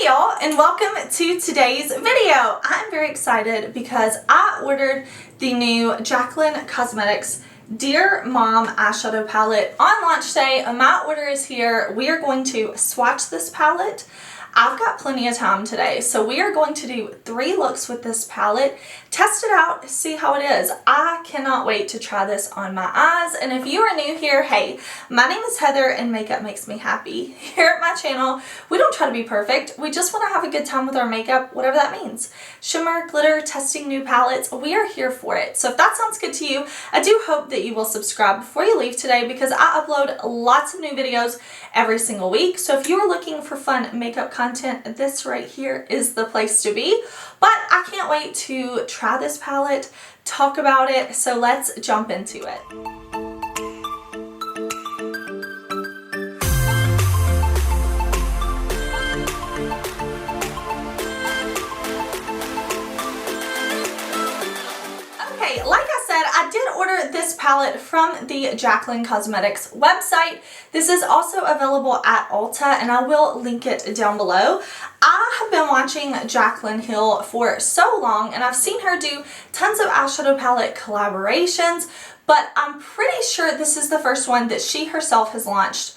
y'all, and welcome to today's video. I'm very excited because I ordered the new Jaclyn Cosmetics Dear Mom eyeshadow palette on launch day. My order is here. We are going to swatch this palette. I've got plenty of time today, so we are going to do 3 looks with this palette, test it out, see how it is. I cannot wait to try this on my eyes. And if you are new here, hey, my name is Heather and makeup makes me happy. Here at my channel, we don't try to be perfect. We just want to have a good time with our makeup, whatever that means. Shimmer, glitter, testing new palettes, we are here for it. So if that sounds good to you, I do hope that you will subscribe before you leave today because I upload lots of new videos every single week. So if you are looking for fun makeup content, this right here is the place to be. But I can't wait to try this palette, talk about it, so let's jump into it. Like I said, I did order this palette from the Jaclyn Cosmetics website. This is also available at Ulta, and I will link it down below. I have been watching Jaclyn Hill for so long, and I've seen her do tons of eyeshadow palette collaborations, but I'm pretty sure this is the first one that she herself has launched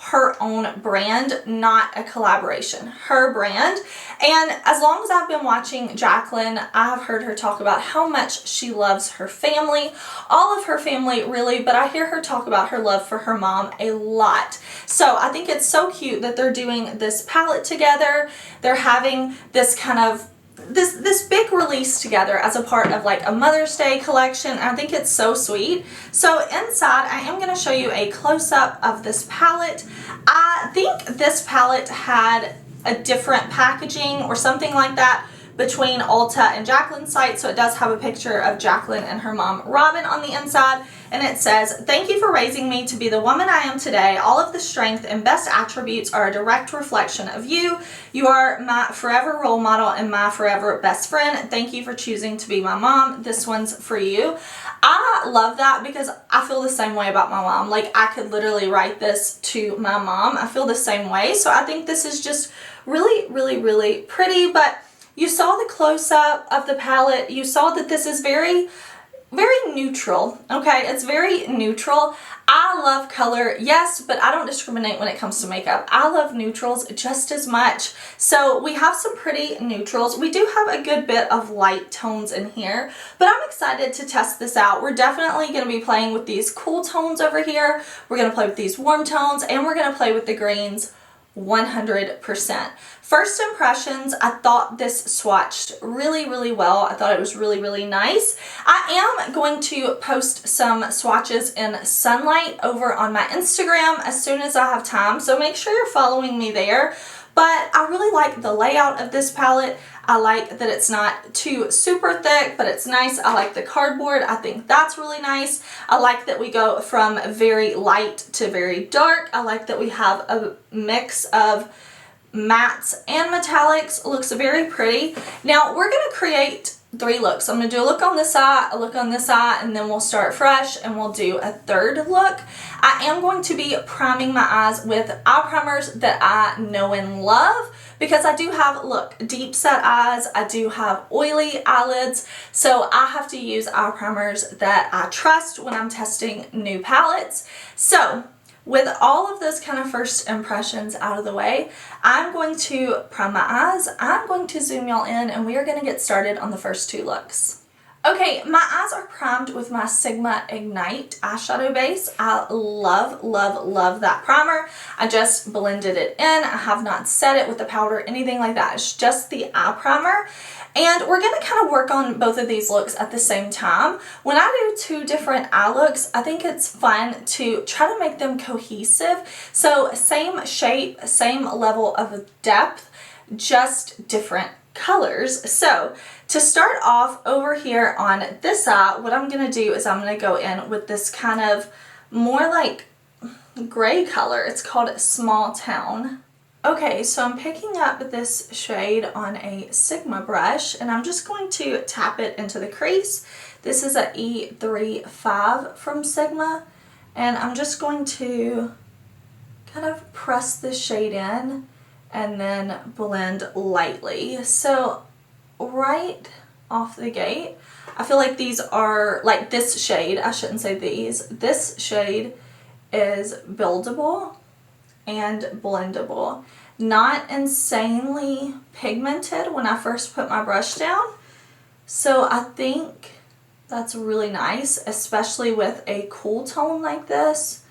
her own brand, not a collaboration, her brand. And as long as I've been watching Jaclyn, I've heard her talk about how much she loves her family, all of her family really, but I hear her talk about her love for her mom a lot. So I think it's so cute that they're doing this palette together. They're having this kind of this big release together as a part of like a Mother's Day collection. And I think it's so sweet. So inside, I am going to show you a close-up of this palette. I think this palette had a different packaging or something like that between Ulta and Jaclyn's site. So it does have a picture of Jaclyn and her mom Robin on the inside. And it says, "Thank you for raising me to be the woman I am today. All of the strength and best attributes are a direct reflection of you. You are my forever role model and my forever best friend. Thank you for choosing to be my mom. This one's for you." I love that because I feel the same way about my mom. Like, I could literally write this to my mom. I feel the same way. So I think this is just really, really, really pretty. But you saw the close-up of the palette. You saw that this is very neutral. Okay, it's very neutral. I love color, yes, but I don't discriminate when it comes to makeup. I love neutrals just as much. So we have some pretty neutrals. We do have a good bit of light tones in here, but I'm excited to test this out. We're definitely going to be playing with these cool tones over here. We're going to play with these warm tones, and we're going to play with the greens 100%. First impressions, I thought this swatched really, really well. I thought it was really, really nice. I am going to post some swatches in sunlight over on my Instagram as soon as I have time, so make sure you're following me there. But I really like the layout of this palette. I like that it's not too super thick, but it's nice. I like the cardboard. I think that's really nice. I like that we go from very light to very dark. I like that we have a mix of mattes and metallics. It looks very pretty. Now we're going to create 3 looks. I'm going to do a look on this eye, a look on this eye, and then we'll start fresh and we'll do a 3rd look. I am going to be priming my eyes with eye primers that I know and love because I do have, look, deep set eyes. I do have oily eyelids, so I have to use eye primers that I trust when I'm testing new palettes. So with all of those kind of first impressions out of the way, I'm going to prime my eyes, I'm going to zoom y'all in, and we are going to get started on the first 2 looks. Okay, my eyes are primed with my Sigma Ignite eyeshadow base. I love, love, love that primer. I just blended it in. I have not set it with the powder, anything like that. It's just the eye primer. And we're going to kind of work on both of these looks at the same time. When I do 2 different eye looks, I think it's fun to try to make them cohesive. So same shape, same level of depth, just different colors. So to start off over here on this eye, what I'm going to do is I'm going to go in with this kind of more like gray color. It's called Small Town. Okay, so I'm picking up this shade on a Sigma brush, and I'm just going to tap it into the crease. This is a E35 from Sigma, and I'm just going to kind of press this shade in and then blend lightly. So right off the gate, I feel like these are, like this shade, I shouldn't say these, this shade is buildable and blendable. Not insanely pigmented when I first put my brush down. So I think that's really nice, especially with a cool tone like this,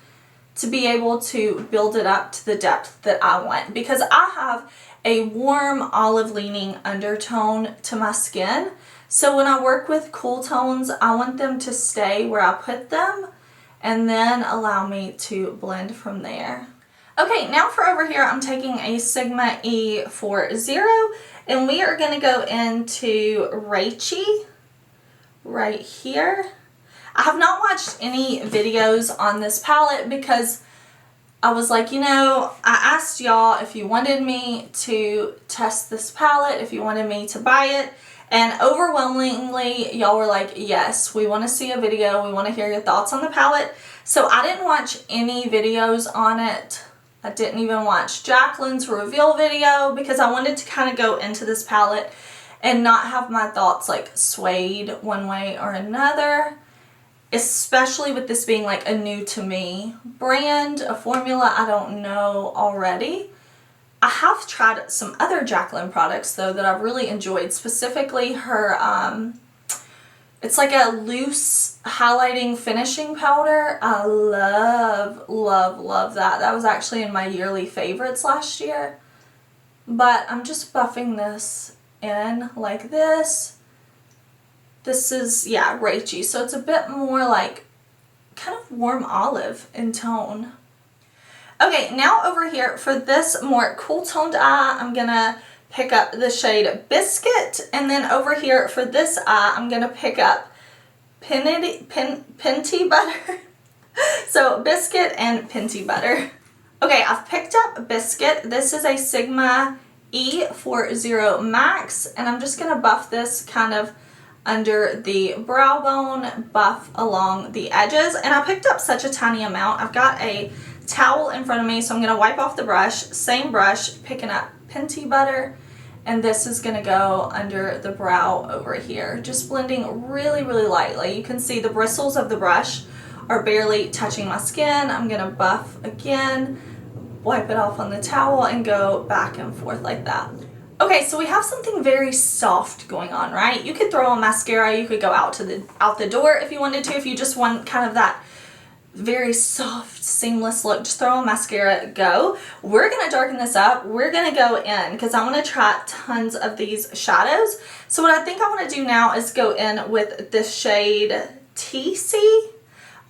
to be able to build it up to the depth that I want, because I have a warm olive leaning undertone to my skin. So when I work with cool tones, I want them to stay where I put them and then allow me to blend from there. Okay, now for over here, I'm taking a Sigma E40 and we are gonna go into Rachy right here. I have not watched any videos on this palette because I was like, you know, I asked y'all if you wanted me to test this palette, if you wanted me to buy it, and overwhelmingly y'all were like, yes, we want to see a video, we want to hear your thoughts on the palette. So I didn't watch any videos on it. I didn't even watch Jaclyn's reveal video because I wanted to kind of go into this palette and not have my thoughts like swayed one way or another. Especially with this being like a new to me brand, a formula I don't know already. I have tried some other Jaclyn products though that I've really enjoyed, specifically her, it's like a loose highlighting finishing powder. I love, love, love that. That was actually in my yearly favorites last year. But I'm just buffing this in like this. This is, yeah, Rachy, so it's a bit more like kind of warm olive in tone. Okay, now over here for this more cool toned eye, I'm gonna pick up the shade Biscuit, and then over here for this eye, I'm gonna pick up Fenty Butter. So Biscuit and Fenty Butter. Okay, I've picked up Biscuit. This is a Sigma E40 Max, and I'm just gonna buff this kind of under the brow bone, buff along the edges. And I picked up such a tiny amount. I've got a towel in front of me, so I'm gonna wipe off the brush, same brush, picking up Fenty Butter, and this is gonna go under the brow over here. Just blending really, really lightly. You can see the bristles of the brush are barely touching my skin. I'm gonna buff again, wipe it off on the towel, and go back and forth like that. Okay, so we have something very soft going on, right? You could throw on mascara, you could go out the door if you wanted to, if you just want kind of that very soft, seamless look. Just throw on mascara, go. We're gonna darken this up. We're gonna go in because I want to try tons of these shadows. So what I think I want to do now is go in with the shade TC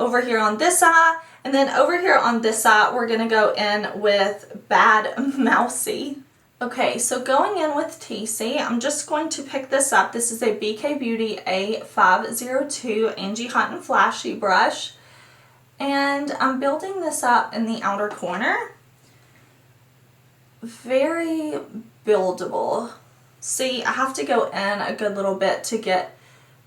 over here on this eye, and then over here on this side we're gonna go in with Bad Mousy. Okay, so going in with TC, I'm just going to pick this up. This is a BK Beauty A502 Angie Hot and Flashy brush. And I'm building this up in the outer corner. Very buildable. See, I have to go in a good little bit to get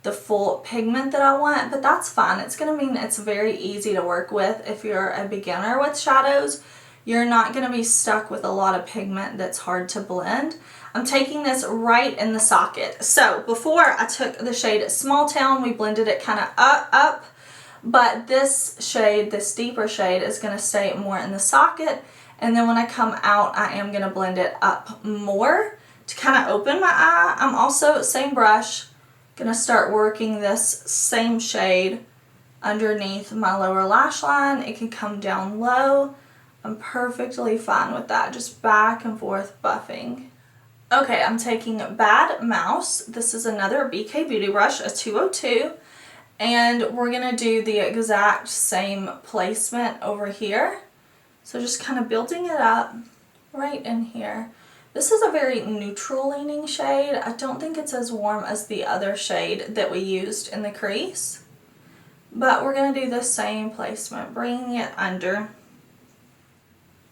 the full pigment that I want, but that's fine. It's going to mean it's very easy to work with if you're a beginner with shadows. You're not going to be stuck with a lot of pigment that's hard to blend. I'm taking this right in the socket. So before I took the shade Small Town, we blended it kind of up, but this shade, this deeper shade, is going to stay more in the socket. And then when I come out, I am going to blend it up more to kind of open my eye. I'm also, same brush, going to start working this same shade underneath my lower lash line. It can come down low. I'm perfectly fine with that, just back and forth buffing. Okay, I'm taking Bad Mouse. This is another BK Beauty brush, a 202, and we're gonna do the exact same placement over here. So just kind of building it up right in here. This is a very neutral leaning shade. I don't think it's as warm as the other shade that we used in the crease, but we're gonna do the same placement, bringing it under.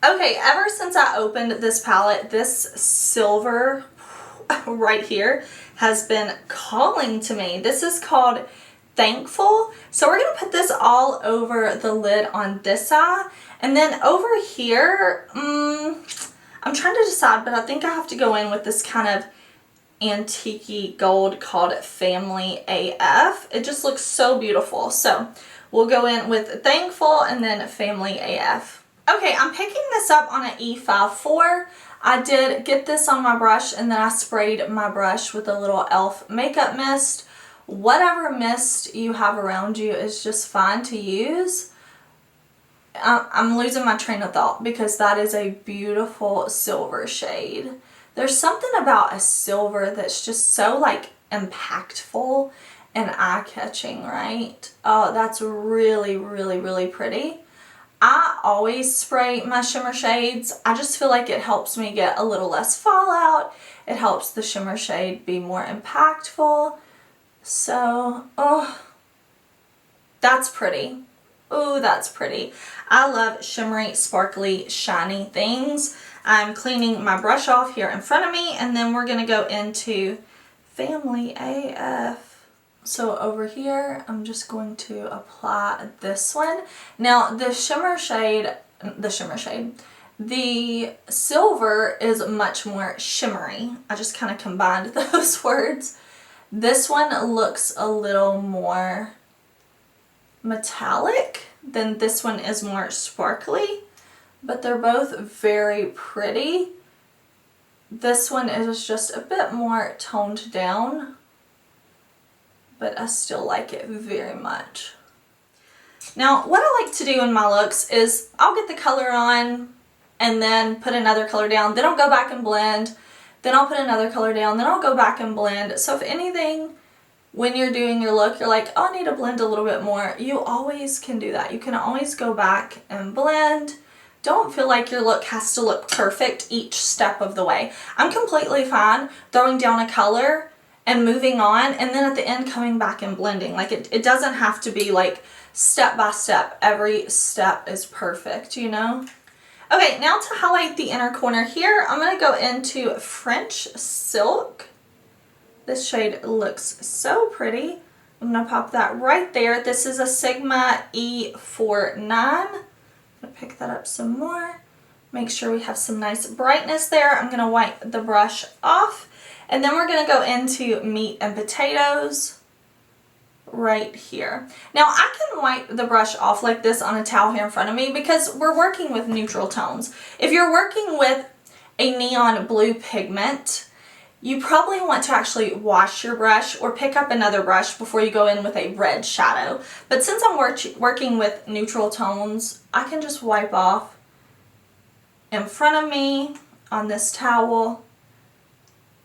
Okay, ever since I opened this palette, this silver right here has been calling to me. This is called Thankful. So we're going to put this all over the lid on this eye. And then over here, I I'm trying to decide, but I think I have to go in with this kind of antique gold called Family AF. It just looks so beautiful. So we'll go in with Thankful and then Family AF. Okay, I'm picking this up on an E54. I did get this on my brush and then I sprayed my brush with a little e.l.f. makeup mist. Whatever mist you have around you is just fine to use. I'm losing my train of thought because that is a beautiful silver shade. There's something about a silver that's just so like impactful and eye-catching, right? Oh, that's really, really, really pretty. I always spray my shimmer shades. I just feel like it helps me get a little less fallout. It helps the shimmer shade be more impactful. So, oh, that's pretty. Oh, that's pretty. I love shimmery, sparkly, shiny things. I'm cleaning my brush off here in front of me, and then we're going to go into Family AF. So over here, I'm just going to apply this one. Now, the silver is much more shimmery. I just kind of combined those words. This one looks a little more metallic, then this one is more sparkly, but they're both very pretty. This one is just a bit more toned down, but I still like it very much. Now, what I like to do in my looks is I'll get the color on and then put another color down, then I'll go back and blend, then I'll put another color down, then I'll go back and blend. So if anything, when you're doing your look, you're like, oh, I need to blend a little bit more, you always can do that. You can always go back and blend. Don't feel like your look has to look perfect each step of the way. I'm completely fine throwing down a color and moving on, and then at the end coming back and blending. Like it doesn't have to be like step by step. Every step is perfect, you know? Okay, now to highlight the inner corner here, I'm going to go into French Silk. This shade looks so pretty. I'm going to pop that right there. This is a Sigma E49. I'm going to pick that up some more. Make sure we have some nice brightness there. I'm going to wipe the brush off. And then we're going to go into Meat and Potatoes right here. Now I can wipe the brush off like this on a towel here in front of me because we're working with neutral tones. If you're working with a neon blue pigment, you probably want to actually wash your brush or pick up another brush before you go in with a red shadow. But since I'm working with neutral tones, I can just wipe off in front of me on this towel.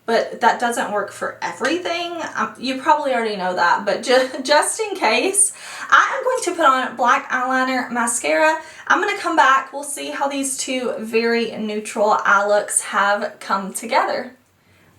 But that doesn't work for everything. You probably already know that, but just in case, I am going to put on black eyeliner mascara. I'm going to come back. We'll see how these two very neutral eye looks have come together.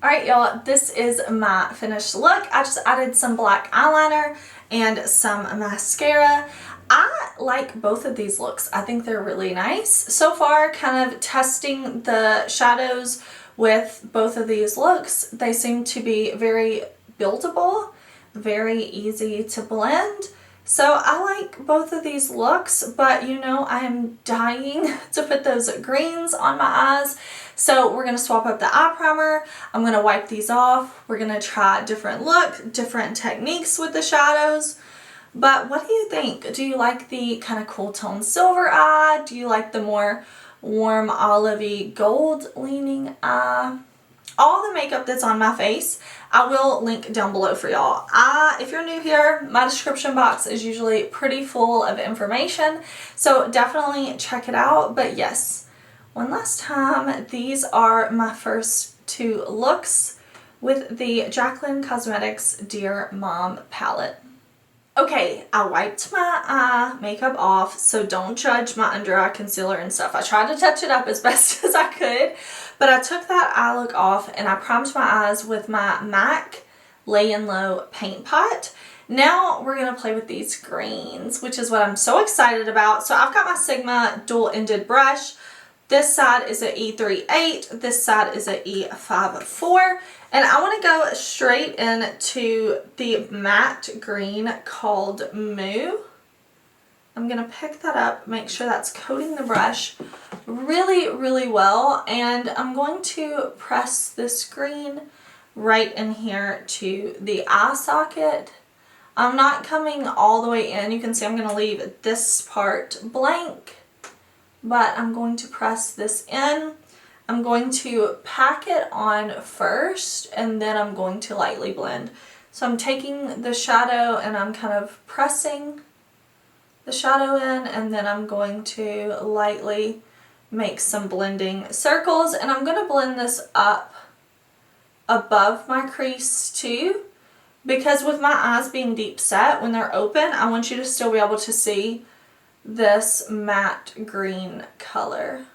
Alright y'all, this is my finished look. I just added some black eyeliner and some mascara. I like both of these looks. I think they're really nice. So far, kind of testing the shadows with both of these looks. They seem to be very buildable, very easy to blend. So I like both of these looks, but you know I am dying to put those greens on my eyes. So we're going to swap up the eye primer. I'm going to wipe these off. We're going to try different look, different techniques with the shadows. But what do you think? Do you like the kind of cool tone silver eye? Do you like the more warm olivey gold leaning eye? All the makeup that's on my face, I will link down below for y'all. If you're new here, my description box is usually pretty full of information, so definitely check it out. But yes, one last time, these are my first two looks with the Jaclyn Cosmetics Dear Mom palette. Okay, I wiped my eye makeup off, so don't judge my under eye concealer and stuff. I tried to touch it up as best as I could, but I took that eye look off and I primed my eyes with my MAC Lay-In Low paint pot. Now we're going to play with these greens, which is what I'm so excited about. So I've got my Sigma dual-ended brush. This side is an E38, this side is an E54. And I want to go straight into the matte green called Moo. I'm I'm going to pick that up, make sure that's coating the brush really, really well. And I'm going to press this green right in here to the eye socket. I'm not coming all the way in. You can see I'm going to leave this part blank, but I'm going to press this in. I'm going to pack it on first, and then I'm going to lightly blend. So I'm taking the shadow and I'm kind of pressing the shadow in, and then I'm going to lightly make some blending circles, and I'm going to blend this up above my crease too, because with my eyes being deep set, when they're open, I want you to still be able to see this matte green color.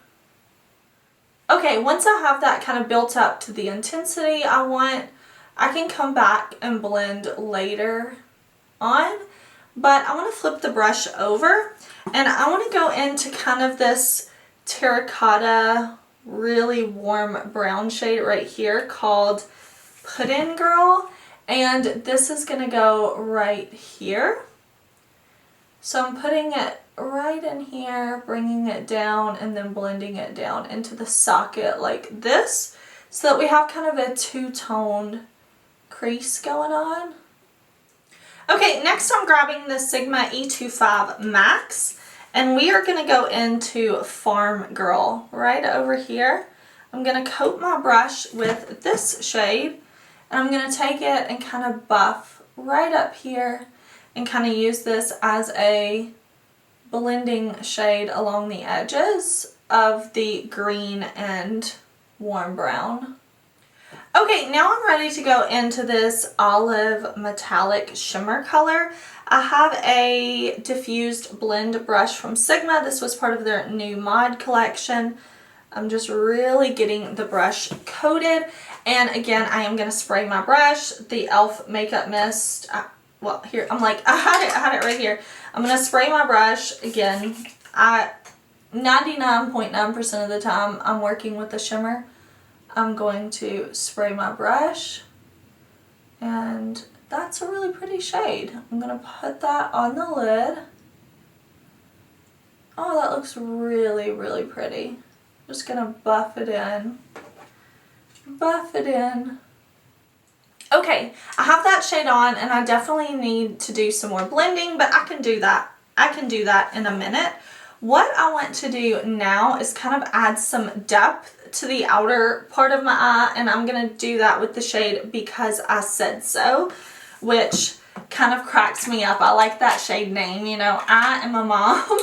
Okay, once I have that kind of built up to the intensity I can come back and blend later on, but I want to flip the brush over, and I want to go into kind of this terracotta, really warm brown shade right here called Puddin' Girl. And this is going to go right here. So I'm putting it right in here, bringing it down, and then blending it down into the socket like this, so that we have kind of a two-toned crease going on. Okay, next I'm grabbing the Sigma E25 Max, and we are going to go into Farm Girl right over here. I'm going to coat my brush with this shade, and I'm going to take it and kind of buff right up here and kind of use this as a blending shade along the edges of the green and warm brown. Okay, now I'm ready to go into this olive metallic shimmer color. I have a diffused blend brush from Sigma. This was part of their new mod collection. I'm just really getting the brush coated. And again, I am going to spray my brush, the e.l.f. Makeup Mist. Well, here, I'm like, I had it right here. I'm going to spray my brush. Again, 99.9% of the time I'm working with the shimmer. I'm going to spray my brush, and that's a really pretty shade. I'm going to put that on the lid. Oh, that looks really, really pretty. Just going to buff it in. Buff it in. Okay, I have that shade on, and I definitely need to do some more blending, but I can do that. I can do that in a minute. What I want to do now is kind of add some depth to the outer part of my eye, and I'm going to do that with the shade Because I Said So, which kind of cracks me up. I like that shade name, you know. I am a mom,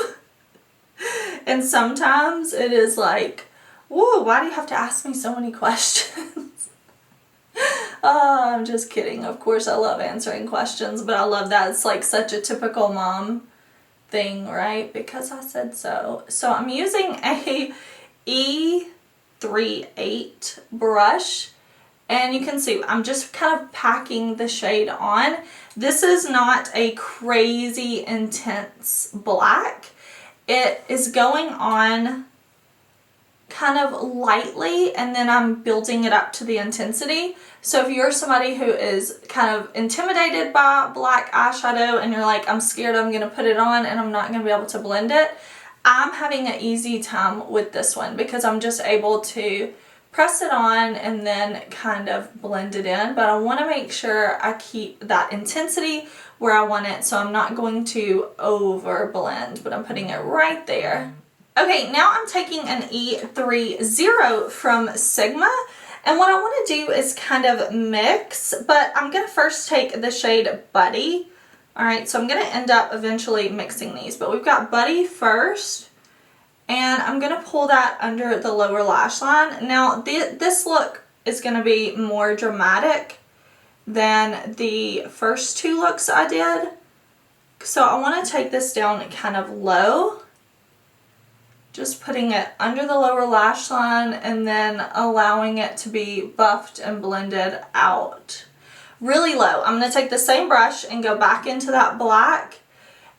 and sometimes it is like, whoa, why do you have to ask me so many questions? Oh, I'm just kidding. Of course, I love answering questions, but I love that. It's like such a typical mom thing, right? Because I said so. So I'm using a E38 brush, and you can see I'm just kind of packing the shade on. This is not a crazy intense black. It is going on kind of lightly, and then I'm building it up to the intensity. So if you're somebody who is kind of intimidated by black eyeshadow and you're like, I'm scared I'm going to put it on and I'm not going to be able to blend it, I'm having an easy time with this one because I'm just able to press it on and then kind of blend it in. But I want to make sure I keep that intensity where I want it, so I'm not going to over blend, but I'm putting it right there. Okay, now I'm taking an E30 from Sigma, and what I want to do is kind of mix, but I'm going to first take the shade Buddy. Alright, so I'm going to end up eventually mixing these, but we've got Buddy first, and I'm going to pull that under the lower lash line. Now, this look is going to be more dramatic than the first two looks I did, so I want to take this down kind of low. Just putting it under the lower lash line and then allowing it to be buffed and blended out. Really low. I'm going to take the same brush and go back into that black,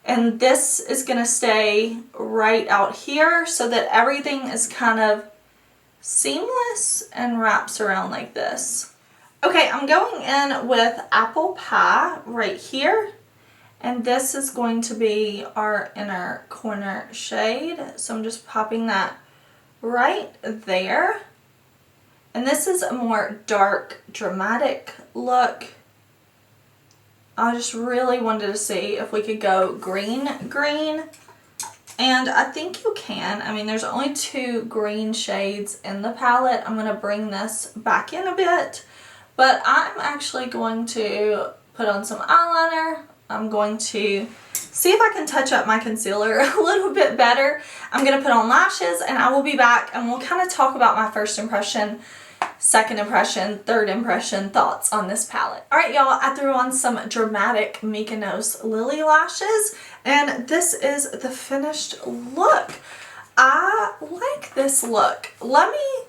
and this is going to stay right out here so that everything is kind of seamless and wraps around like this. Okay, I'm going in with Apple Pie right here, And this is going to be our inner corner shade. So I'm just popping that right there. And this is a more dark, dramatic look. I just really wanted to see if we could go green. And I think you can. I mean, there's only 2 green shades in the palette. I'm going to bring this back in a bit. But I'm actually going to put on some eyeliner. I'm going to see if I can touch up my concealer a little bit better. I'm going to put on lashes and I will be back and we'll kind of talk about my first impression, second impression, third impression thoughts on this palette. Alright y'all, I threw on some dramatic MYKONOS Lily lashes and this is the finished look. I like this look. Let me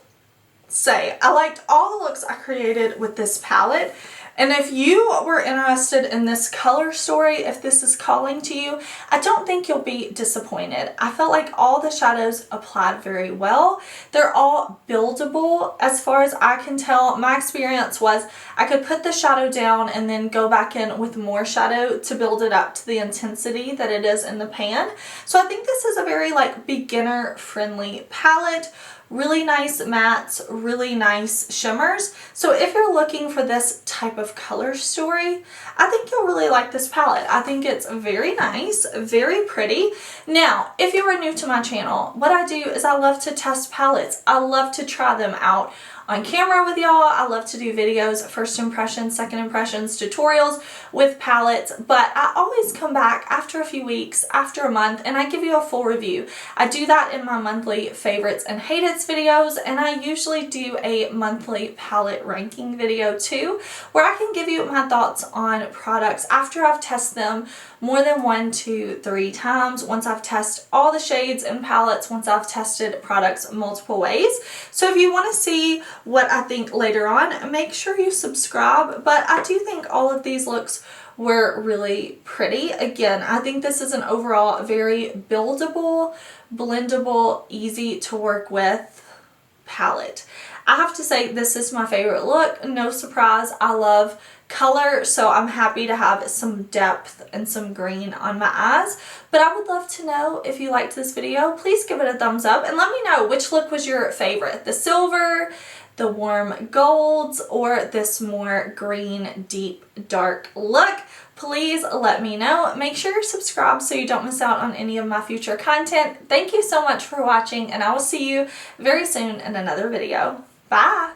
say, I liked all the looks I created with this palette. And if you were interested in this color story, if this is calling to you, I don't think you'll be disappointed. I felt like all the shadows applied very well. They're all buildable as far as I can tell. My experience was I could put the shadow down and then go back in with more shadow to build it up to the intensity that it is in the pan. So I think this is a very like beginner friendly palette. Really nice mattes, really nice shimmers. So if you're looking for this type of color story, I think you'll really like this palette. I think it's very nice, very pretty. Now, if you are new to my channel, what I do is I love to test palettes. I love to try them out on camera with y'all. I love to do videos, first impressions, second impressions, tutorials with palettes, but I always come back after a few weeks, after a month, and I give you a full review. I do that in my monthly favorites and hated videos, and I usually do a monthly palette ranking video too, where I can give you my thoughts on products after I've tested them more than 1, 2, 3 times, once I've tested all the shades and palettes, once I've tested products multiple ways. So if you want to see what I think later on, make sure you subscribe. But I do think all of these looks were really pretty. Again, I think this is an overall very buildable, blendable, easy to work with palette. I have to say this is my favorite look. No surprise, I love color, so I'm happy to have some depth and some green on my eyes. But I would love to know if you liked this video. Please give it a thumbs up and let me know which look was your favorite. The silver, the warm golds, or this more green, deep, dark look. Please let me know. Make sure you're subscribed so you don't miss out on any of my future content. Thank you so much for watching, and I will see you very soon in another video. Bye!